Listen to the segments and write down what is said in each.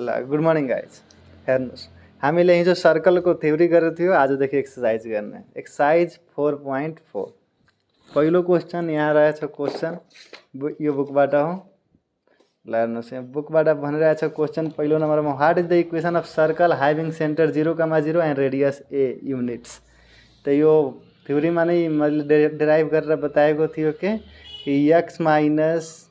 ल good morning guys. हेर्नुहोस्, हामीले हिजो सर्कलको थ्योरी गरेको थियो, आजदेखि एक्सर्साइज गर्ने। एक्सर्साइज 4.4 पहिलो क्वेसन यहाँ रहेछ। क्वेसन यो बुकबाट हो। ल हेर्नुहोस्, यहाँ बुकबाट भनिरहेछ क्वेसन पहिलो नम्बरमा, what is the equation of circle having centre 0,0 and radius A units. तो यो थ्योरीमा नै मैले डेराइभ गरेर बताएको थियो कि एक्स माइनस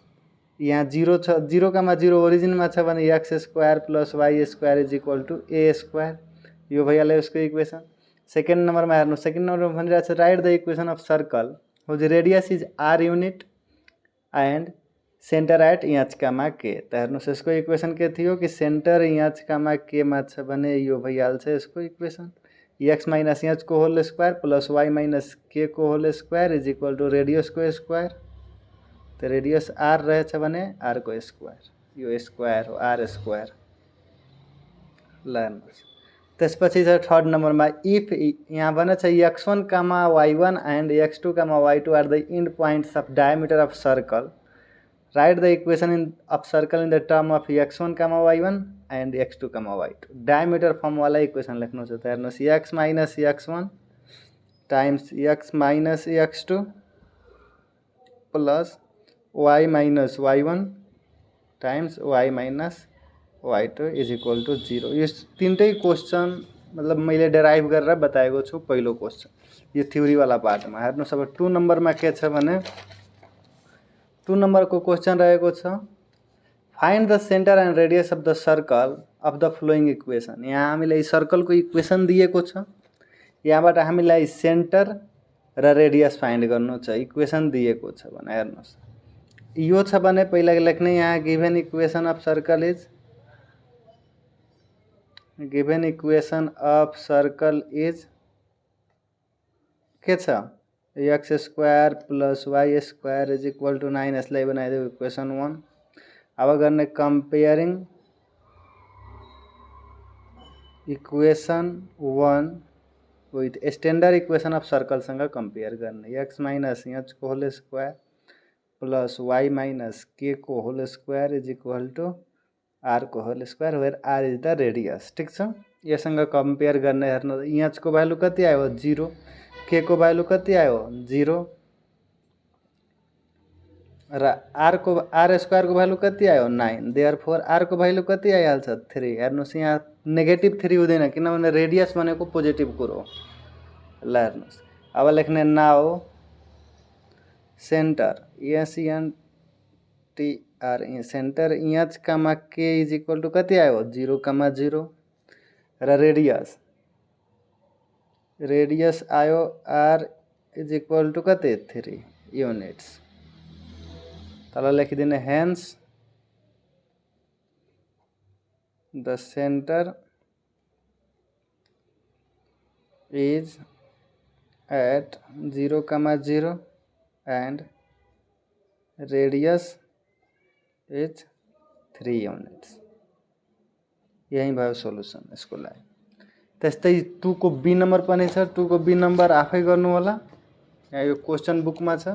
यहाँ 0,0 ओरिजिनमा छ भने x square plus y square is equal to a square. यो भइहाल्यो उसको इक्वेसन। सेकेन्ड नम्बरमा हेर्नु, सेकेन्ड नम्बरमा भनिरहेको छ write the equation of circle whose radius is r unit and centre at h, k. त हेर्नुहोस्, यसको इक्वेसन के थियो कि सेन्टर एच, केमा छ भने यो भइहाल्छ यसको इक्वेसन एक्स माइनस एच को whole square plus y minus k को whole square is equal to radius को स्क्वायर। तो रेडियस आर रहेछ भने आर को स्क्वायर, यो स्क्वायर हो आर स्क्वायर। ल हेर्नुहोस्, त्यसपछि छ थर्ड नम्बरमा, इफ यहाँ भनेछ x1, y1 and x2, y2 are the end points of diameter of circle, write the equation of circle in the term of x1, y1 and x2, y2। Diameter फर्मवाला equation लेख्नु छ। त हेर्नुहोस्, x minus x1 times x minus x2 plus y minus y1 times y minus y2 is equal to 0। यो तीनटै question मतलब मैले derive गरेर बताएको छु पहिलो क्वेसन यो थ्योरीवाला पार्टमा। हेर्नुहोस्, अब 2 नम्बरमा के छ भने 2 नम्बरको क्वेसन रहेको छ, find the centre and radius of the circle of the following equation. यहाँ हामीलाई सर्कलको इक्वेसन दिएको छ, यहाँबाट हामीलाई सेन्टर र रेडियस फाइन्ड गर्नु छ, इक्वेसन दिएको छ भने। हेर्नुहोस्, यो छ भने पहिला लेख्ने, यहाँ given equation of circle is के छ x square plus y square is equal to 9। यसलाई बनाइदियो इक्वेसन 1। अब गर्ने comparing equation 1 with standard equation of सर्कलसँग कम्पेयर गर्ने। एक्स माइनस एच को whole square plus y minus k को whole square is equal to r को whole square, where r is the radius. ठीक छ, यससँग कम्पेयर गर्ने। हेर्नु, एच को भ्यालु कति आयो 0, के को भ्यालु कति आयो 0 र आर स्क्वायर को भ्यालु कति आयो 9। देयरफोर आर को भ्यालु कति आइहाल्छ 3। हेर्नुहोस्, यहाँ नेगेटिभ 3 हुँदैन किनभने रेडियस भनेको पोजिटिभ कुरो। ल हेर्नुहोस्, अब लेख्ने नाउ सेन्टर एसएनटीआर सेन्टर एच, के इज इक्वल टू कति आयो 0,0 र रेडियस आयो आर इज इक्वल टू कति 3 युनिट्स। तल लेखिदिने hence the centre is at 0,0 and radius is 3 units. यही भयो सोल्युसन यसको लागि। त्यस्तै 2 को बी नम्बर पनि छ। 2 को बी नम्बर आफै गर्नु होला, यहाँ यो क्वेसन बुकमा छ।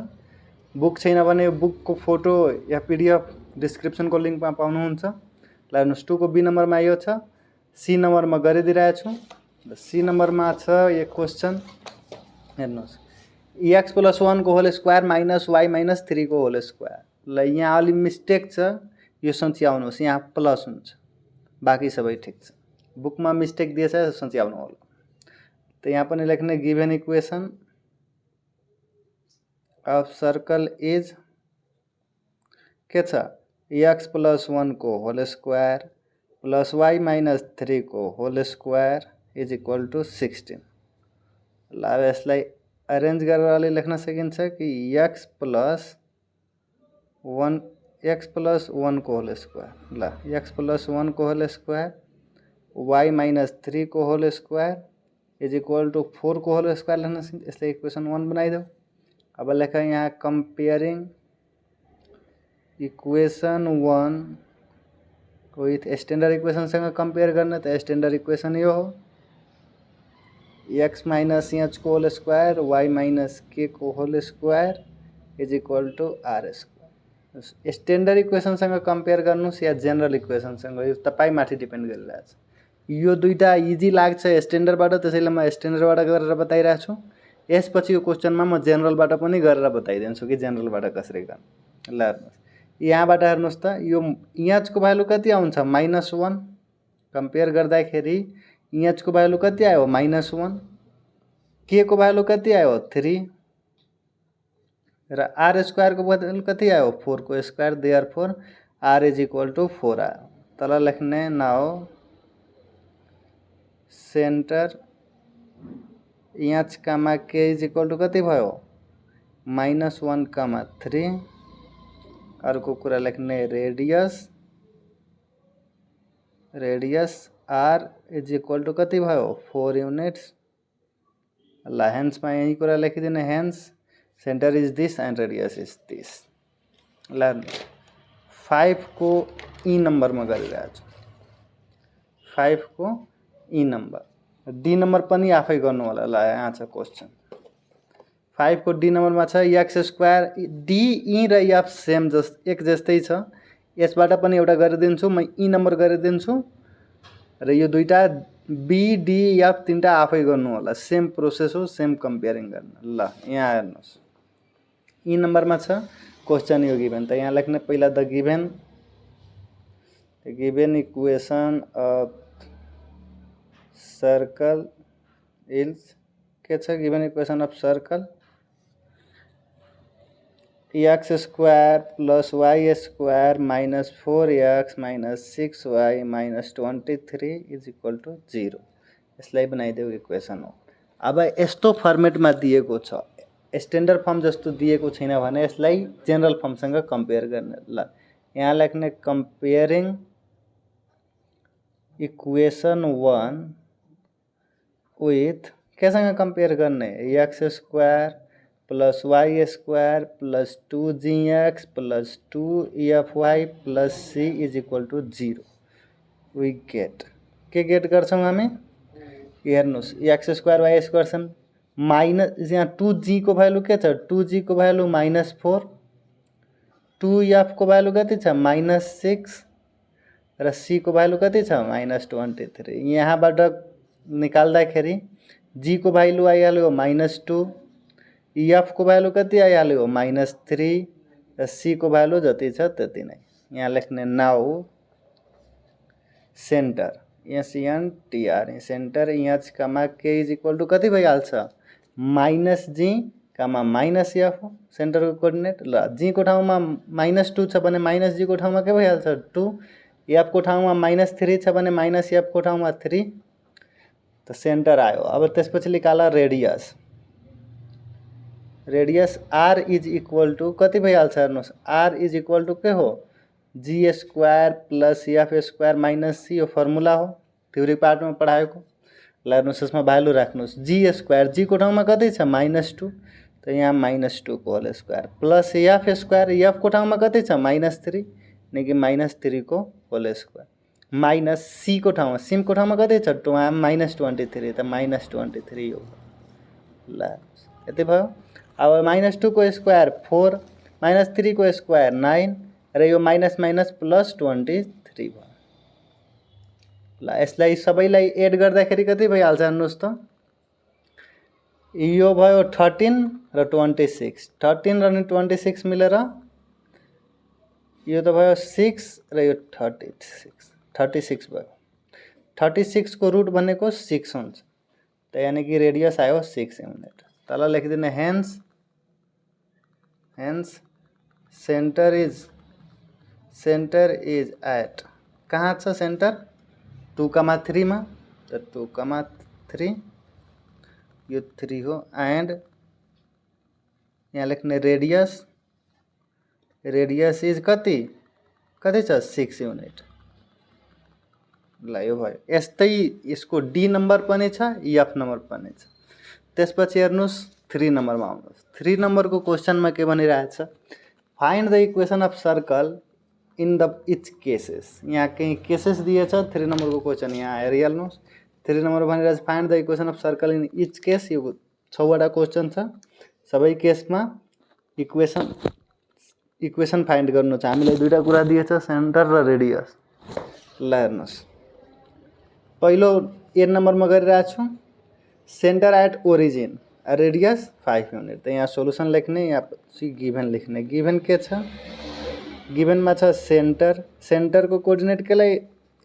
बुक छैन भने बुकको फोटो या पीडीएफ डिस्क्रिप्सनको लिङ्कमा पाउनुहुन्छ। ल हेर्नुहोस्, 2 को बी नम्बरमा यो छ। सी नम्बरमा गरिदिरहेको छु। सी नम्बरमा छ यो क्वेसन। हेर्नुहोस्, एक्स प्लस 1 को whole square minus y minus 3 को होल स्क्वायर। ल यहाँ अलि मिस्टेक छ, यो सच्याउनुहोस्, यहाँ प्लस हुन्छ, बाँकी सबै ठिक छ। बुकमा मिस्टेक दिएछ, सच्याउनु होला। तो यहाँ पनि लेख्ने given equation of circle is के छ एक्स प्लस 1 को whole square plus y minus 3 को whole square is equal to 16। ल अब यसलाई अरेन्ज गरेर अलि लेख्न सकिन्छ कि एक्स प्लस 1 को होल स्क्वायर। ल एक्स प्लस 1 को होल स्क्वायर वाई माइनस 3 को whole square is equal to 4 को होल स्क्वायर लेख्न सकिन्छ। यसलाई इक्वेसन 1 बनाइदेऊ। अब लेख यहाँ कम्पेयरिङ इक्वेसन 1 विथ स्ट्यान्डर्ड इक्वेसनसँग कम्पेयर गर्ने। त स्ट्यान्डर्ड इक्वेसन यो हो, एक्स माइनस एच को whole square y minus k को whole square is equal to r square. Standard इक्वेसनसँग कम्पेयर गर्नुहोस् या जेनरल इक्वेसनसँग, यो तपाईँमाथि डिपेन्ड गरिरहेछ। यो दुईटा इजी लाग्छ स्ट्यान्डर्डबाट, त्यसैले म स्ट्यान्डर्डबाट गरेर बताइरहेको छु। यसपछि यो क्वेसनमा म जेनरलबाट पनि गरेर बताइदिन्छु कि जेनरलबाट कसरी गर्ने। ल हेर्नुहोस्, यहाँबाट हेर्नुहोस् त, यो इएचको भ्यालु कति आउँछ -1। कम्पेयर गर्दाखेरि इएचको भ्यालु कति आयो -1, के को भ्यालु कति आयो 3 र आर स्क्वायर को भ्यालु कति आयो 4 को square. Therefore r is equal to 4 आयो। तल लेख्ने now centre इएच comma k is equal to कति भयो -1,3। अर्को कुरा लेख्ने radius r is equal to कति भयो 4 युनिट्स। ल हेन्समा यही कुरा लेखिदिने, hence centre is this and radius is this. ल 5 को ई नम्बरमा गरिरहेको छु, 5 को ई नम्बर। डी नम्बर पनि आफै गर्नु होला। ल यहाँ छ क्वेसन, 5 को डी नम्बरमा छ एक्स स्क्वायर। डी ई र एफ सेम एक जस्तै छ, यसबाट पनि एउटा गरिदिन्छु म, ई नम्बर गरिदिन्छु र यो दुईटा बी डी एफ तीनटा आफै गर्नु होला। सेम प्रोसेस हो, सेम कम्पेयरिङ गर्न। ल यहाँ हेर्नुहोस्, ई नम्बरमा छ क्वेसन यो गिभन, त यहाँ लेख्ने पहिला the given equation of circle is के छ, given equation of circle x square plus y square minus 4x minus 6y minus 23 is equal to 0। यसलाई बनाइदेऊ इक्वेसन हो। अब यस्तो फर्मेटमा दिएको छ, स्ट्यान्डर्ड फर्म जस्तो दिएको छैन भने यसलाई जेनरल फर्मसँग कम्पेयर गर्ने। ल यहाँ लेख्ने कम्पेयरिङ इक्वेसन 1 विथ केसँग कम्पेयर गर्ने, x square plus y square plus 2gx plus 2fy plus c is equal to 0। We get के गेट गर्छौँ हामी, हेर्नुहोस् एक्स स्क्वायर वाई स्क्वायर छन्, माइनस यहाँ 2g को भ्यालु के छ, 2g को भ्यालु -4, 2f को भ्यालु कति छ -6 र c को भ्यालु कति छ -23। यहाँबाट निकाल्दाखेरि g को भ्यालु आइहाल्यो -2, एफ को भ्यालु कति आइहाल्यो -3 र सी को भ्यालु जति छ त्यति नै। यहाँ लेख्ने now centre SENTR centre h comma k is equal to कति भइहाल्छ -g कामा -f हो सेन्टरको कोअर्डिनेट। ल जी को ठाउँमा -2 छ भने -g को ठाउँमा के भइहाल्छ 2, एफ को ठाउँमा -3 छ भने -f को ठाउँमा 3, त सेन्टर आयो। अब त्यसपछि निकाल radius r is equal to कति भइहाल्छ हेर्नुहोस्, आर इज इक्वल टू के हो g square plus f square minus c, यो फर्मुला हो थ्योरी पार्टमा पढाएको। ल हेर्नुहोस् यसमा भ्यालु राख्नुहोस्, जी स्क्वायर जी को ठाउँमा कति छ -2, त यहाँ -2 को whole square plus f square, f को ठाउँमा कति छ -3 यानी कि -3 को होल स्क्वायर माइनस सी को ठाउँमा, सिम को ठाउँमा कति छ -23, त -23 हो। ल यति भयो। अब -2 को स्क्वायर 4, -3 को स्क्वायर 9 र यो माइनस माइनस प्लस 23 भयो। ल यसलाई सबैलाई एड गर्दाखेरि कति भइहाल्छ हेर्नुहोस् त, यो भयो 13 र 26, 13 र 26 मिलेर यो त भयो 6 र यो 36 भयो। 36 को रुट भनेको 6 हुन्छ, त यानी कि रेडियस आयो 6 युनिट। तल लेखिदिने हेन्स सेन्टर इज एट, कहाँ छ सेन्टर 2,3 मा, त 2,3 यो 3 हो। एन्ड यहाँ लेख्ने रेडियस इज कति छ 6 युनिट। ल यो भयो। यस्तै यसको डी नम्बर पनि छ एफ नम्बर पनि छ। त्यसपछि हेर्नुहोस् 3 नम्बरमा आउनुहोस्। 3 नम्बरको क्वेसनमा के भनिरहेछ, find the equation of circle in the each cases. यहाँ केही केसेस दिएछ 3 नम्बरको क्वेसन यहाँ हेरिहाल्नुहोस्। 3 नम्बर भनिरहेछ find the equation of circle in each case. यो 6 वटा क्वेसन छ, सबै केसमा इक्वेसन फाइन्ड गर्नु छ। हामीलाई दुईटा कुरा दिएछ, सेन्टर र रेडियस। ल हेर्नुहोस्, पहिलो 1 नम्बरमा गरिरहेको छु, centre at origin, radius 5 unit. त यहाँ सोलुसन लेख्ने, यहाँ पछि गिभन लेख्ने। गिभन के छ, गिभनमा छ सेन्टर, सेन्टरको कोअर्डिनेट केलाई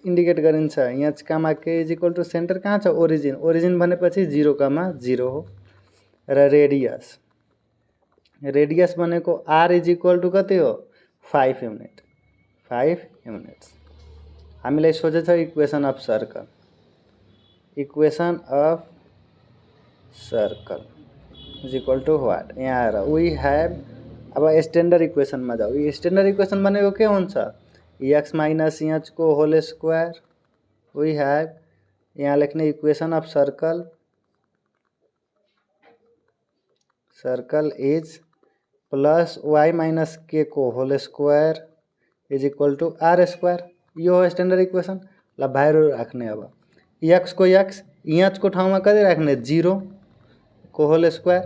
इन्डिकेट गरिन्छ, यहाँ कामा k is equal to centre कहाँ छ, ओरिजिन, ओरिजिन भनेपछि 0,0 हो। र रेडियस, रेडियस भनेको आर इज इक्वल टु कति हो, 5 युनिट, 5 युनिट्स। हामीलाई सोचेछ equation of circle, equation of circle is equal to what, यहाँ आएर वी हेभ, अब स्ट्यान्डर्ड इक्वेसनमा जाऊ। स्ट्यान्डर्ड इक्वेसन भनेको के हुन्छ, एक्स माइनस एच को होल स्क्वायर, वी हेभ, यहाँ लेख्ने equation of circle, circle is plus y minus k को whole square is equal to r square. यो हो स्ट्यान्डर्ड इक्वेसन। ल बाहिर राख्ने, अब एक्स को एक्स, एच को ठाउँमा कति राख्ने, 0 को होल स्क्वायर,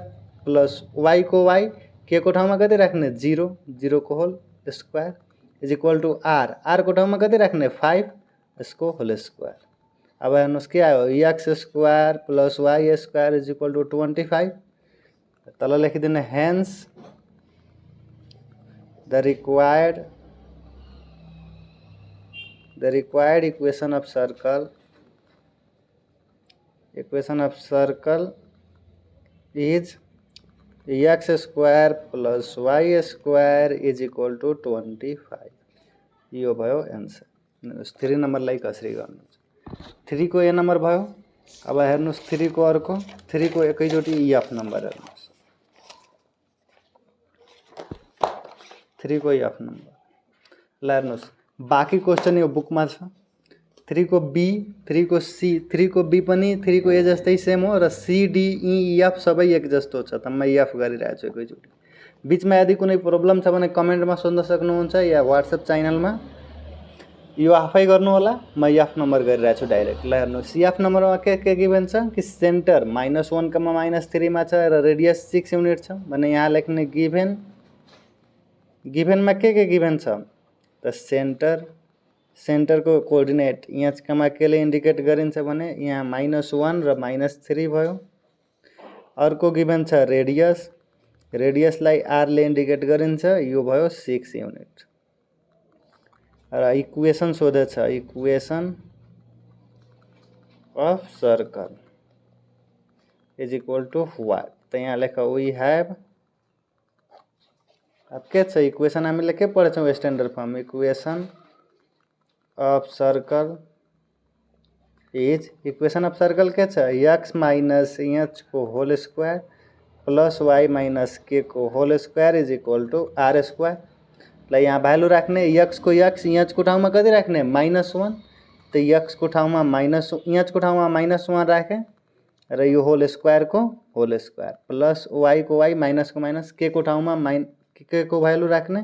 प्लस वाई को वाई, के को ठाउँमा कति राख्ने, 0, 0 को whole square is equal to r, r को ठाउँमा कति राख्ने, 5, यसको होल स्क्वायर। अब हेर्नुहोस् के आयो, x square plus y square is equal to 25। तल लेखिदिनु, hence the required equation of circle is x square plus y square is equal to 25। यो भयो एन्सर। 3 नम्बरलाई कसरी गर्नु, 3 को ए नम्बर भयो। अब हेर्नुहोस् 3 को अर्को, 3 को एकैचोटि एफ नम्बर हेर्नुहोस्, 3 को एफ नम्बर। ल हेर्नुहोस्, बाँकी क्वेसन यो बुकमा छ। 3 को बी, 3 को सी, 3 को बी पनि 3 को ए जस्तै सेम हो, र सी डी ई एफ सबै एक जस्तो छ। त म एफ गरिरहेको छु एकैचोटि। बिचमा यदि कुनै प्रब्लम छ भने कमेन्टमा सोध्न सक्नुहुन्छ, या व्हाट्सएप च्यानलमा। यो आफै गर्नु होला, म एफ नम्बर गरिरहेको छु डाइरेक्ट। ल हेर्नुहोस्, एफ नम्बरमा के गिभन छ कि सेन्टर -1, -3 मा छ, र रेडियस 6 युनिट छ भने यहाँ लेख्ने गिभन, गिभनमा के गिभन छ, त सेन्टर, सेन्टरको कोअर्डिनेट यहाँ केले इन्डिकेट गरिन्छ भने यहाँ -1 र -3 भयो। अर्को गिभन छ रेडियस, रेडियसलाई आरले इन्डिकेट गरिन्छ, यो भयो 6 युनिट। र इक्वेसन सोधेछ, equation of circle is equal to what, त यहाँ लेख वी हेभ। अब के छ इक्वेसन, हामीले के पढेछौँ standard form, equation of circle is, equation of circle के छ, एक्स माइनस एच को whole square plus y minus k को whole square is equal to r square. ल यहाँ भ्यालु राख्ने, एक्स को एक्स, एच को ठाउँमा कति राख्ने, -1, त एक्स को ठाउँमा एच को ठाउँमा -1 राखेँ, र यो होल स्क्वायर को होल स्क्वायर, प्लस वाई को वाई, माइनस को माइनस, के को ठाउँमा के को भ्यालु राख्ने,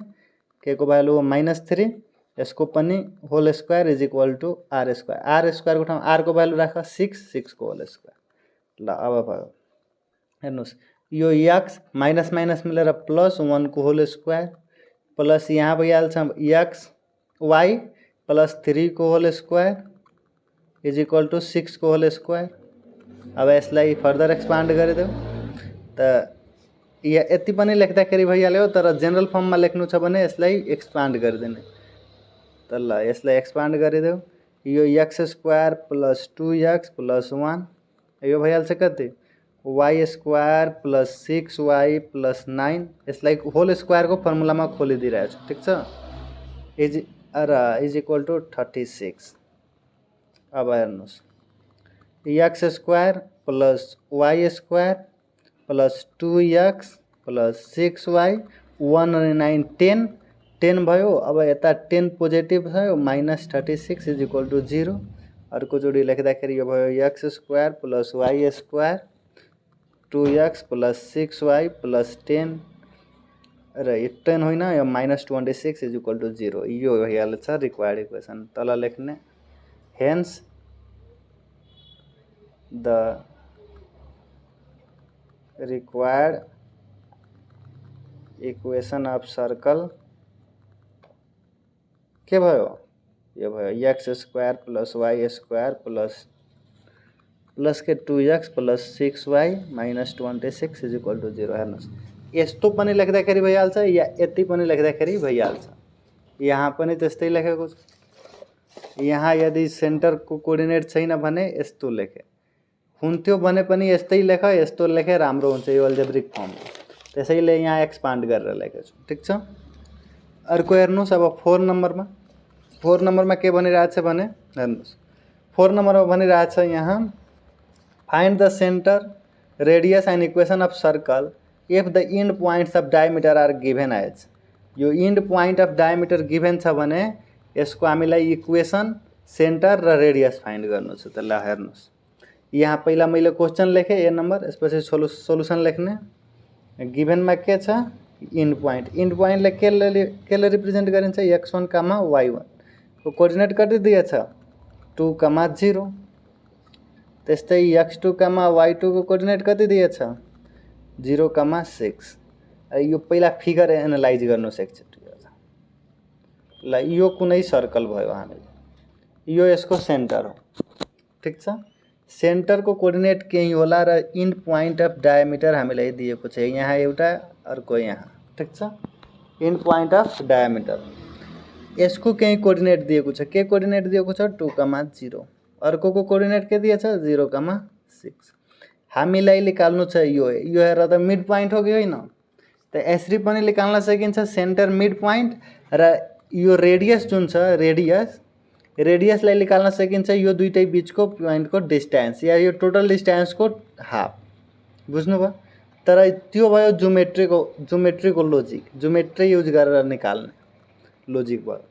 के को भ्यालु हो -3, यसको पनि whole square is equal to r square, r square को ठाउँ आर को भ्यालु राख 6 को होल स्क्वायर। ल अब भयो, हेर्नुहोस् यो एक्स माइनस माइनस मिलेर +1 को होल स्क्वायर, प्लस यहाँ भइहाल्छ एक्स वाई प्लस 3 को whole square is equal to 6 को होल स्क्वायर। अब यसलाई फर्दर एक्सपान्ड गरिदेऊ, त यति पनि लेख्दाखेरि भइहाल्यो, तर जेनरल फर्ममा लेख्नु छ भने यसलाई एक्सपान्ड गरिदिने। त ल यसलाई एक्सपान्ड गरिदेऊ, यो x square plus 2x plus 1, यो भइहाल्छ कति, Y square plus 6y plus 9, यसलाई होल स्क्वायरको फर्मुलामा खोलिदिइरहेको छु, ठिक छ, इज इक्वल टू 36। अब हेर्नुहोस्, x square plus y square plus 2x plus 6y, 1 अनि 9 10 भयो। अब यता 10 पोजिटिभ छ, -36 इज इक्वल टू 0। अर्को जोडी लेख्दाखेरि यो भयो x square plus y square 2x plus 6y plus 10, र 10 होइन, यो -26 इज इक्वल टू 0। यो भइहाल्छ रिक्वायर्ड इक्वेसन। तल लेख्ने, hence the required equation of circle के भयो यो भयो x square plus y square plus के 2x plus 6y minus 26 is equal to 0 हेर्नुहोस् यस्तो पनि लेख्दाखेरि भइहाल्छ या यति पनि लेख्दाखेरि भइहाल्छ यहाँ पनि त्यस्तै लेखेको छ यहाँ यदि सेन्टरको कोअर्डिनेट छैन भने यस्तो लेखे हुन्थ्यो भने पनि यस्तै लेख यस्तो लेखे राम्रो हुन्छ यो अल्जेब्रिक फर्म त्यसैले यहाँ एक्सपान्ड गरेर लेखेको छु ठीक छ अर्को हेर्नुहोस् अब 4 नम्बरमा के भनिरहेछ भने हेर्नुहोस् 4 नम्बरमा भनिरहेछ यहाँ find the centre radius and equation of circle if the end points of diameter are given as यो end point of diameter given छ भने यसको हामीलाई इक्वेसन सेन्टर र रेडियस फाइन्ड गर्नु छ त ल हेर्नुहोस् यहाँ पहिला मैले क्वेसन लेखेँ ए नम्बर यसपछि सोलुसन लेख्ने गिभेनमा के छ इन्ड पोइन्टले केले रिप्रेजेन्ट गरिन्छ x1, y1 को कोअर्डिनेट कति दिएछ 2, 0 त्यस्तै x2, y2 को कोअर्डिनेट कति दिएछ 0, 6 यो पहिला फिगर एनालाइज गर्नुस् एकचोटि ल यो कुनै सर्कल भयो हामीले यो यसको सेन्टर हो ठीक छ सेन्टर को कोअर्डिनेट केही होला र इन्ड पोइन्ट अफ डायमिटर हामीलाई दिएको छ यहाँ एउटा अर्को यहाँ ठीक छ इन्ड पोइन्ट अफ डायमिटर यसको केही कोअर्डिनेट दिएको छ के कोअर्डिनेट दिएको छ 2, 0 अर्को को कोअर्डिनेट के दिएछ 0, 6 हामीलाई निकाल्नु छ यो हेर त मिड पोइन्ट हो कि हैन त यसरी पनि निकाल्न सकिन्छ सेन्टर मिड पोइन्ट र यो रेडियस जुन छ रेडियसलाई निकाल्न सकिन्छ यो दुईटै बीचको पोइन्टको डिस्टेन्स या यो टोटल डिस्टेन्सको हाफ बुझ्नुभयो तर त्यो भयो ज्योमेट्रीको ज्योमेट्री युज गरेर निकाल्ने लोजिक भयो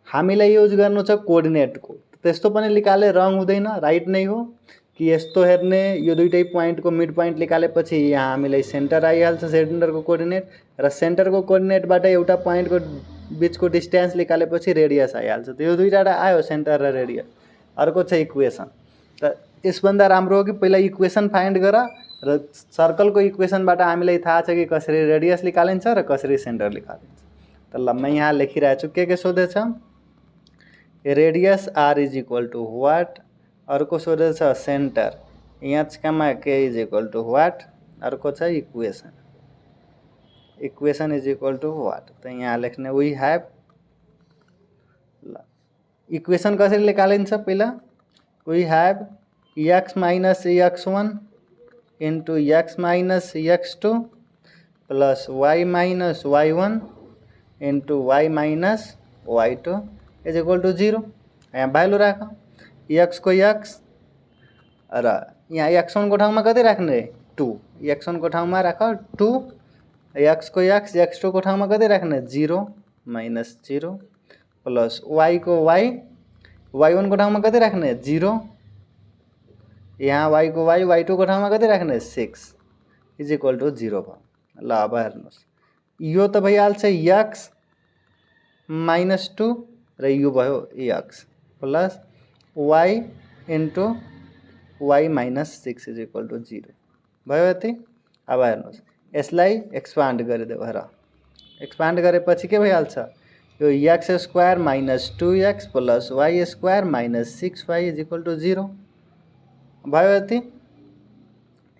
हामीलाई युज गर्नु छ कोअर्डिनेटको त्यस्तो पनि निकाले रङ हुँदैन राइट नै हो कि यस्तो हेर्ने यो दुईटै पोइन्टको मिड पोइन्ट निकालेपछि यहाँ हामीलाई सेन्टर आइहाल्छ सेन्टरको कोअर्डिनेट र सेन्टरको कोअर्डिनेटबाट एउटा पोइन्टको बीचको डिस्टेन्स निकालेपछि रेडियस आइहाल्छ त्यो दुईटा आयो सेन्टर र रेडियस अर्को छ इक्वेसन त यसभन्दा राम्रो हो कि पहिला इक्वेसन फाइन्ड गर र सर्कलको इक्वेसनबाट हामीलाई थाहा छ कि कसरी रेडियस निकालिन्छ र कसरी सेन्टर निकालिन्छ त ल म यहाँ लेखिरहेको छु के सोधेछ radius r is equal to what अर्को सोधेछ centre h, k is equal to what अर्को छ equation is equal to what त यहाँ लेख्ने वी हैव ल इक्वेसन कसरी निकालिन्छ पहिला we have x minus x1 into x minus x2 plus y minus y1 into y minus y2 is equal to 0 यहाँ भ्यालु राख x को x र यहाँ x1 को ठाउँमा कति राख्ने 2 x1 को ठाउँमा राख 2 x को x x2 को ठाउँमा कति राख्ने 0 minus 0 प्लस y को y y1 को ठाउँमा कति राख्ने 0 यहाँ y को y y2 को ठाउँमा कति राख्ने 6 इज इक्वल टू 0 भयो ल अब हेर्नुहोस् यो त भइहाल्छ x माइनस 2 र यो भयो x plus y into y minus 6 is equal to 0 भयो यति अब हेर्नुहोस् यसलाई एक्सपान्ड गरिदेऊ हेर एक्सपान्ड गरेपछि के भइहाल्छ यो x square minus 2x plus y square minus 6y is equal to 0 भयो यति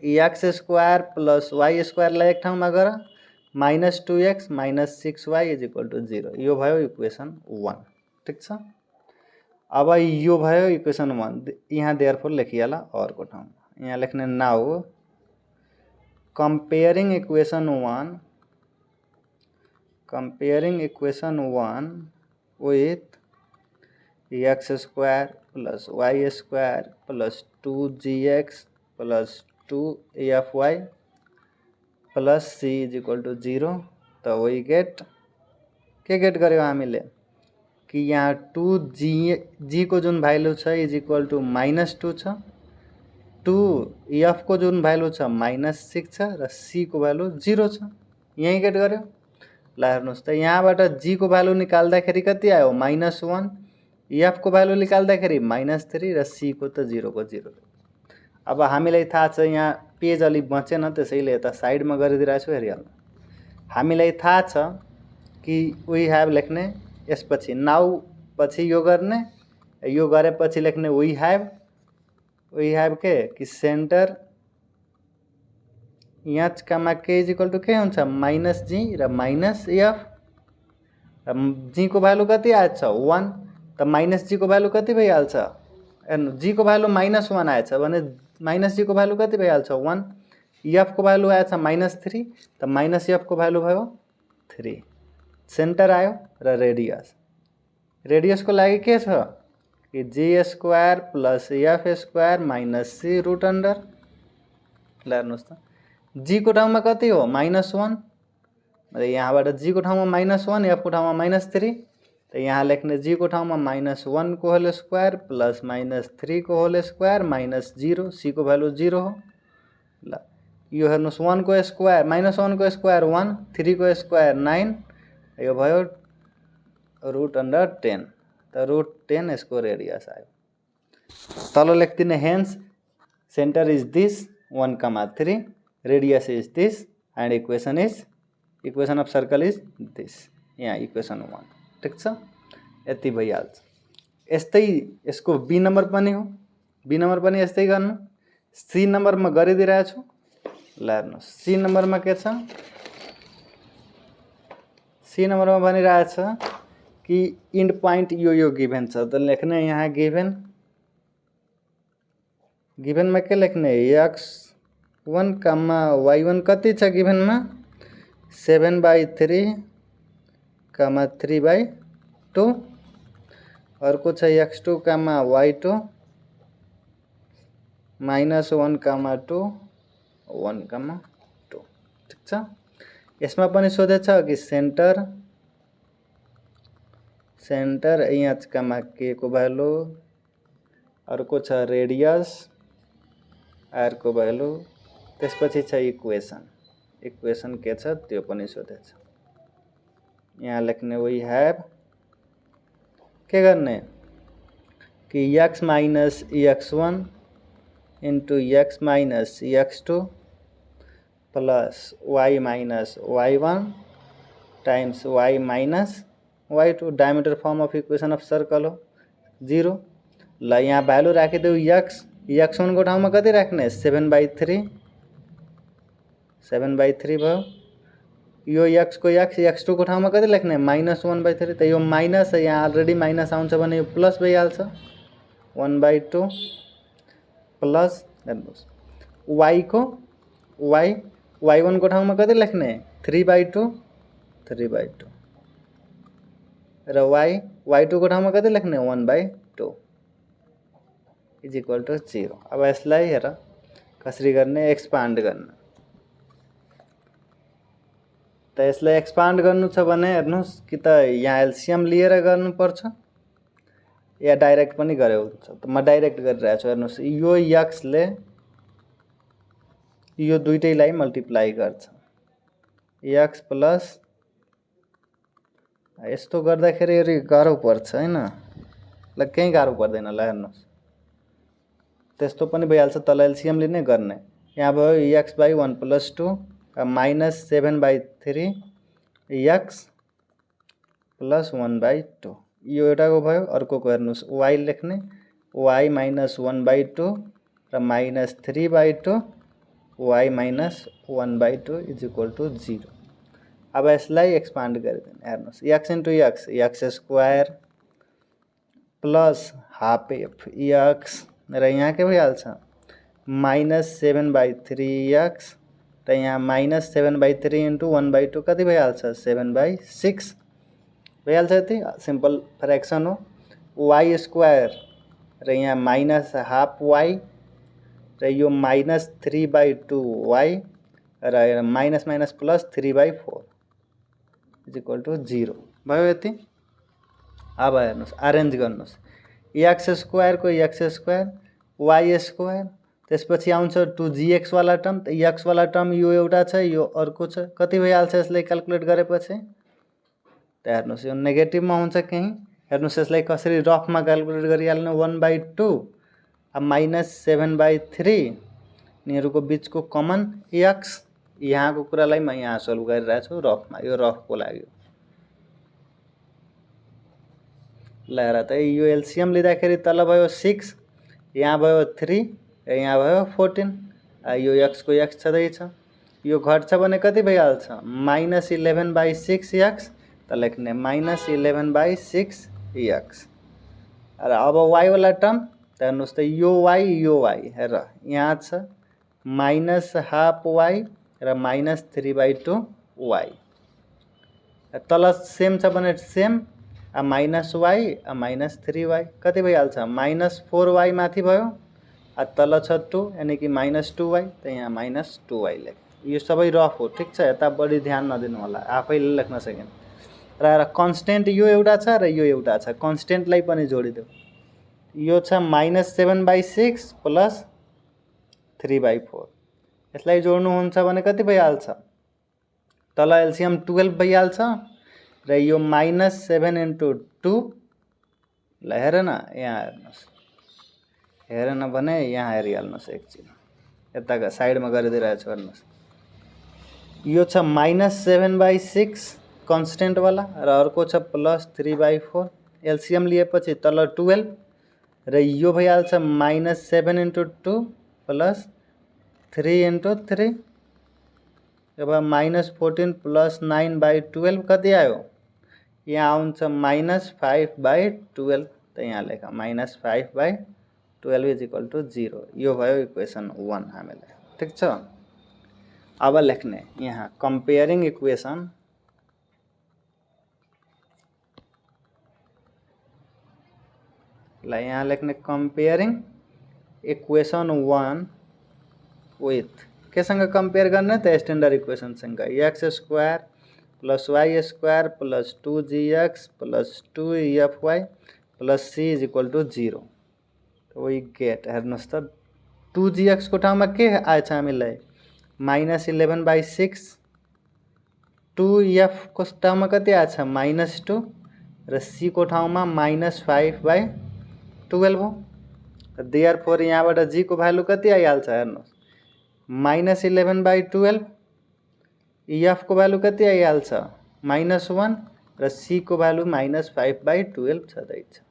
x स्क्वायर प्लस y स्क्वायरलाई एक ठाउँमा गर minus 2x minus 6y is equal to 0 यो भयो इक्वेसन 1 ठीक छ अब यो भयो इक्वेसन 1 यहाँ देयरफोर लेखिहाल अर्को ठाउँमा यहाँ लेख्ने now comparing equation 1 with x square plus y square plus 2gx plus 2fy plus c is equal to 0 तो we get के गेट गर्यो हामीले कि यहाँ 2g को जुन भ्यालु छ इज इक्वल टू -2 छ 2f को जुन भ्यालु छ -6 छ र c को भ्यालु 0 छ यही गेट गर्यो ल हेर्नुस् त यहाँबाट g को भ्यालु निकाल्दाखेरि कति आयो -1 f को भ्यालु निकाल्दाखेरि -3 र c को त 0 को 0 अब हामीलाई थाहा छ यहाँ पेज अलि बचेन त्यसैले यता साइडमा गरिदिरहेको छु हेरिहाल्नु हामीलाई थाहा छ कि वी हैव लेख्ने यसपछि नाउ पछि यो गर्ने, यो गरेपछि लेख्ने वी हैव के कि centre h comma k is equal to के हुन्छ माइनस जी र माइनस एफ। जी को भ्यालु कति आएछ 1, त माइनस जी को भ्यालु कति भइहाल्छ, हेर्नु जी को भ्यालु -1 आएछ भने माइनस जी को भ्यालु कति भइहाल्छ 1। एफ को भ्यालु आएछ -3, त माइनस एफ को भ्यालु भयो 3। सेन्टर आयो र रेडियसको लागि के छ कि g square plus f square minus c root under. ल हेर्नुहोस् त जी को ठाउँमा कति हो -1, यहाँबाट जी को ठाउँमा -1, एफ को ठाउँमा -3, त यहाँ लेख्ने जी को ठाउँमा -1 को होल स्क्वायर प्लस -3 को होल स्क्वायर माइनस 0, सी को भ्यालु 0 हो। ल यो हेर्नुहोस् 1 को स्क्वायर -1 को स्क्वायर 1, 3 को स्क्वायर 9, यो भयो रुट अन्डर 10, त रुट 10 यसको रेडियस आयो। तल लेख्दिने hence centre is this 1,3, radius is this and equation of circle is this. यहाँ इक्वेसन 1 ठिक छ, यति भइहाल्छ। यस्तै यसको बी नम्बर पनि हो, बी नम्बर पनि यस्तै गर्नु। सी नम्बरमा गरिदिरहेको छु। ल हेर्नुहोस् सी नम्बरमा के छ, सी नम्बरमा भनिरहेछ कि इन्ड पोइन्ट यो गिभेन छ, त लेख्ने यहाँ गिभेनमा के लेख्ने x1 कामा y1 कति छ गिभेनमा 7/3 कामा 3/2, अर्को छ x2 कामा y2 -1 कामा 2 1 कामा 2 ठिक छ। यसमा पनि सोधेछ कि सेन्टर एच कामा के को भ्यालु, अर्को छ रेडियस आर को भ्यालु, त्यसपछि छ इक्वेसन के छ त्यो पनि सोधेछ। यहाँ लेख्ने वी हैव के गर्ने कि x minus x1 into x minus x2 plus y minus y1 times y minus y2, diameter form of equation of circle हो 0। ल यहाँ भ्यालु राखिदेऊ x1 को ठाउँमा कति राख्ने 7/3 भयो। यो x को x2 को ठाउँमा कति लेख्ने -1/3, त यो माइनस है, यहाँ अलरेडी माइनस आउँछ भने यो प्लस भइहाल्छ 1/2 प्लस हेर्नुहोस् y1 को ठाउँमा कति लेख्ने 3/2 र y2 को ठाउँमा कति लेख्ने 1/2 इज इक्वल टू 0। अब यसलाई हेर कसरी गर्ने एक्सपान्ड गर्ने, त यसलाई एक्सपान्ड गर्नु छ भने हेर्नुहोस् कि त यहाँ एलसिएम लिएर गर्नुपर्छ या डाइरेक्ट पनि गरे हुन्छ। त म डाइरेक्ट गरिरहेको छु। हेर्नुहोस् यो x ले यो दुईटैलाई मल्टिप्लाई गर्छ, x प्लस यस्तो गर्दाखेरि गाह्रो पर्छ हैन, ल केही गाह्रो पर्दैन। ल हेर्नुहोस् त्यस्तो पनि भइहाल्छ, तल एलसिएम लिने गर्ने। यहाँ भयो x/1 + 2 -7/3 x + 1/2, यो एउटाको भयो। अर्कोको हेर्नुहोस् y लेख्ने y -1/2 र -3/2 y -1/2 इज इक्वल टू 0। अब यसलाई एक्सपान्ड गरिदिने। हेर्नुहोस् x into x square plus half F x र यहाँ के भइहाल्छ -7/3x र यहाँ -7/3 इंटू 1/2 कति भइहाल्छ 7/6 भइहाल्छ। यति सिम्पल फ्र्याक्सन हो। y स्क्वायर र यहाँ -12y र यो -3/2y र minus minus plus 3/4 is equal to 0 भयो यति। अब हेर्नुहोस् अरेन्ज गर्नुहोस् x स्क्वायर को x स्क्वायर y स्क्वायर त्यसपछि आउँछ 2gx वाला टर्म, त x वाला टर्म यो एउटा छ यो अर्को छ, कति भइहाल्छ यसलाई क्याल्कुलेट गरेपछि। त हेर्नुहोस् यो नेगेटिभमा हुन्छ केही, हेर्नुहोस् यसलाई कसरी रफमा क्याल्कुलेट गरिहाल्नु 1/2 अब -7/3 यिनीहरूको बिचको कमन x, यहाँको कुरालाई म यहाँ सल्भ गरिरहेको छु रफमा, यो रफको लागि। ल त यो एलसीएम लिँदाखेरि तल भयो 6, यहाँ भयो 3, यहाँ भयो 14, यो x को x छँदैछ, यो घट्छ भने कति भइहाल्छ -11/6x, त लेख्ने -11/6x। र अब y वाला टर्म त हेर्नुहोस् त यो y हेर यहाँ छ -12y र -3/2y, तल सेम छ भने सेम, -y -3y कति भइहाल्छ -4y माथि भयो, तल छ 2 यानी कि -2y, त यहाँ -2y लेख। यो सबै रफ हो, ठिक छ, यता बढी ध्यान नदिनु होला, आफैले लेख्न सकिन्छ। र कन्स्टेन्ट यो एउटा छ र यो एउटा छ, कन्स्टेन्टलाई पनि जोडिदेऊ। यो छ -7/6 + 3/4, यसलाई जोड्नुहुन्छ भने कति भइहाल्छ, तल एलसीएम 12 भइहाल्छ, र यो -7 × 2, ल हेर न यहाँ हेर्नुहोस्, हेरेन भने यहाँ हेरिहाल्नुहोस् एकछिन, यताका साइडमा गरिदिइरहेको छु हेर्नुहोस्। यो छ -7/6 कन्स्टेन्टवाला, र अर्को छ +3/4, एलसीएम लिएपछि तल 12, र यो भइहाल्छ -7 × 2 + 3 × 3, अब -14 + 9/12 कति आयो, यहाँ आउँछ -5/12, त यहाँ लेख -5/12 = 0। यो भयो इक्वेसन 1 हामीलाई, ठिक छ। अब लेख्ने यहाँ कम्पेयरिङ इक्वेसन, ल यहाँ लेख्ने कम्पेयरिङ इक्वेसन 1 विथ, केसँग कम्पेयर गर्ने त standard इक्वेसनसँग, x² + y² + 2gx + 2fy + c = 0। We get, हेर्नुहोस् त 2gx को ठाउँमा के आएछ हामीलाई -11/6, 2f को ठाउँमा कति आएछ -2, र c को ठाउँमा -5/12 हो। देयरफोर यहाँबाट g को भ्यालु कति आइहाल्छ हेर्नुहोस् -11/12, f को भ्यालु कति आइहाल्छ -1, र c को भ्यालु -5/12 छँदैछ।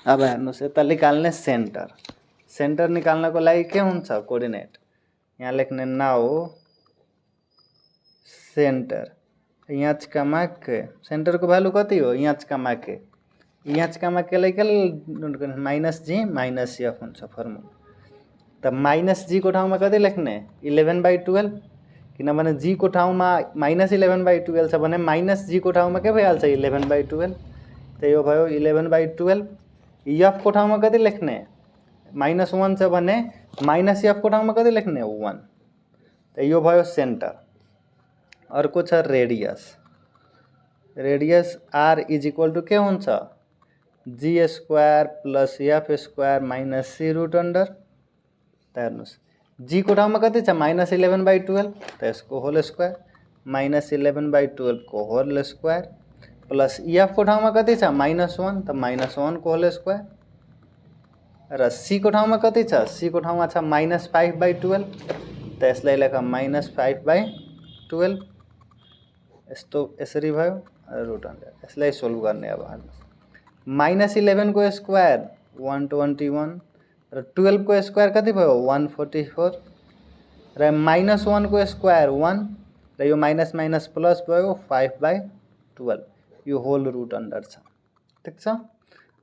अब हेर्नुहोस् यता निकाल्ने सेन्टर, सेन्टर निकाल्नको लागि के हुन्छ कोअर्डिनेट, यहाँ लेख्ने नाउ सेन्टर यहाँ के, सेन्टरको भ्यालु कति हो यहाँ के, यहाँ केलाई के -g -f हुन्छ फर्मुला, त -g को ठाउँमा कति लेख्ने 11/12, किनभने g को ठाउँमा -11/12 छ भने -g को ठाउँमा के भइहाल्छ 11/12, त यो भयो 11/12। f को ठाउँमा कति लेख्ने -1 छ भने -f को ठाउँमा कति लेख्ने 1, त यो भयो सेन्टर। अर्को छ रेडियस, रेडियस r = के हुन्छ g² + f² - c√अंडर, त हेर्नुहोस् g को ठाउँमा कति छ -11/12, त यसको होल स्क्वायर, -11/12 को होल स्क्वायर, प्लस f को ठाउँमा कति छ -1, त -1 को होल स्क्वायर, र c को ठाउँमा कति छ, c को ठाउँमा छ -5/12, त यसलाई लेख -5/12, यस्तो यसरी भयो √100। यसलाई सोल्भ गर्ने अब हेर्नुहोस्, -11 को स्क्वायर 121, र 12 को स्क्वायर कति भयो 144, र -1 को स्क्वायर 1, र यो माइनस माइनस प्लस भयो 5/12, यो होल √अंडर छ, ठिक छ।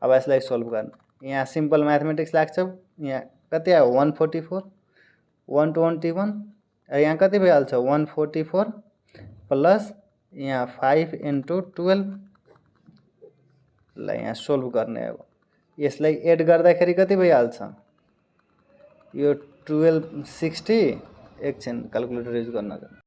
अब यसलाई सोल्भ गर्ने, यहाँ सिम्पल मैथमेटिक्स लाग्छ, यहाँ कति आयो 144, 121, यहाँ कति भइहाल्छ 144 प्लस यहाँ 5 × 12, ल यहाँ सोल्भ गर्ने। अब यसलाई एड गर्दाखेरि कति भइहाल्छ, यो 1260, एकछिन क्याल्कुलेटर युज गर्न।